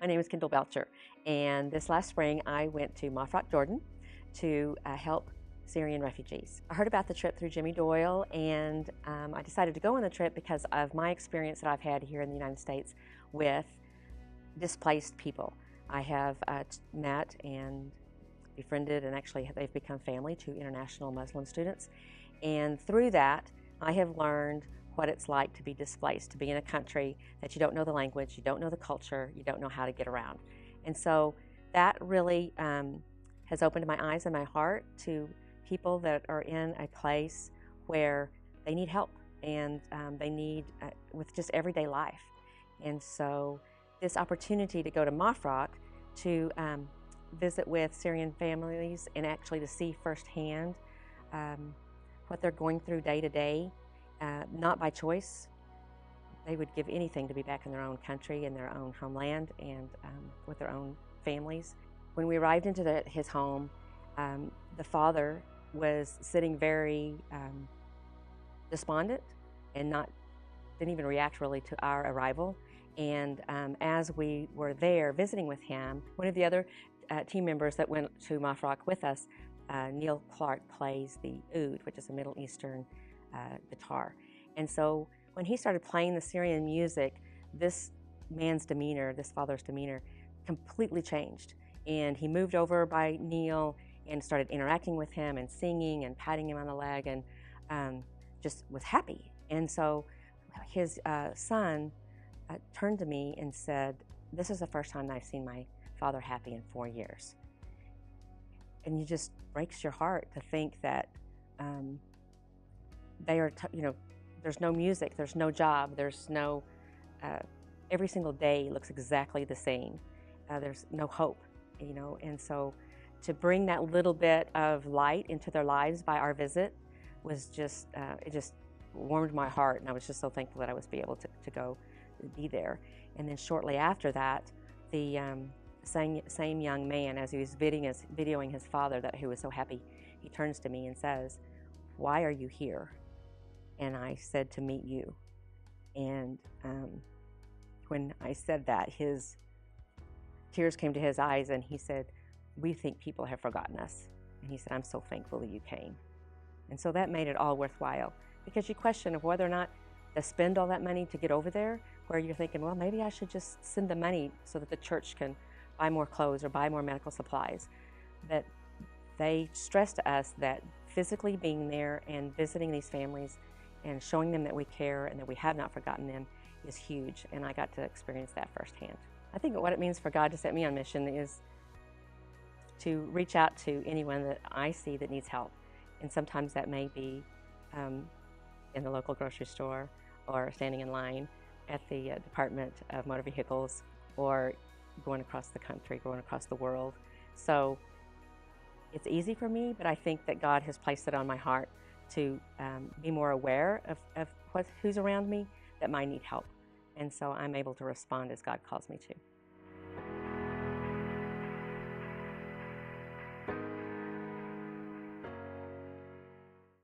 My name is Kendell Belcher, and this last spring I went to Mafraq, Jordan to help Syrian refugees. I heard about the trip through Jimmy Doyle, and I decided to go on the trip because of my experience that I've had here in the United States with displaced people. I have met and befriended, and actually they've become family, to international Muslim students. And through that, I have learned what it's like to be displaced, to be in a country that you don't know the language, you don't know the culture, you don't know how to get around. And so that really has opened my eyes and my heart to people that are in a place where they need help, and they need with just everyday life. And so this opportunity to go to Mafraq to visit with Syrian families and actually to see firsthand what they're going through day to day, not by choice. They would give anything to be back in their own country, in their own homeland, and with their own families. When we arrived into his home, the father was sitting very despondent and didn't even react really to our arrival. And as we were there visiting with him, one of the other team members that went to Mafraq with us, Neil Clark, plays the oud, which is a Middle Eastern guitar. And so when he started playing the Syrian music, this man's demeanor, this father's demeanor, completely changed. And he moved over by Neil and started interacting with him and singing and patting him on the leg, and just was happy. And so his son turned to me and said, "This is the first time I've seen my father happy in 4 years." And it just breaks your heart to think that they are, there's no music, there's no job, there's no, every single day looks exactly the same. There's no hope, and so to bring that little bit of light into their lives by our visit was just, it just warmed my heart, and I was just so thankful that I was able to go be there. And then shortly after that, the same young man, as he was videoing his father who was so happy, he turns to me and says, "Why are you here?" And I said, "To meet you." And when I said that, his tears came to his eyes, and he said, "We think people have forgotten us." And he said, "I'm so thankful that you came." And so that made it all worthwhile, because you question of whether or not to spend all that money to get over there, where you're thinking, well, maybe I should just send the money so that the church can buy more clothes or buy more medical supplies. But they stress to us that physically being there and visiting these families and showing them that we care and that we have not forgotten them is huge, and I got to experience that firsthand. I think what it means for God to set me on mission is to reach out to anyone that I see that needs help. And sometimes that may be in the local grocery store, or standing in line at the Department of Motor Vehicles, or going across the country, going across the world. So it's easy for me, but I think that God has placed it on my heart to be more aware of who's around me that might need help. And so I'm able to respond as God calls me to.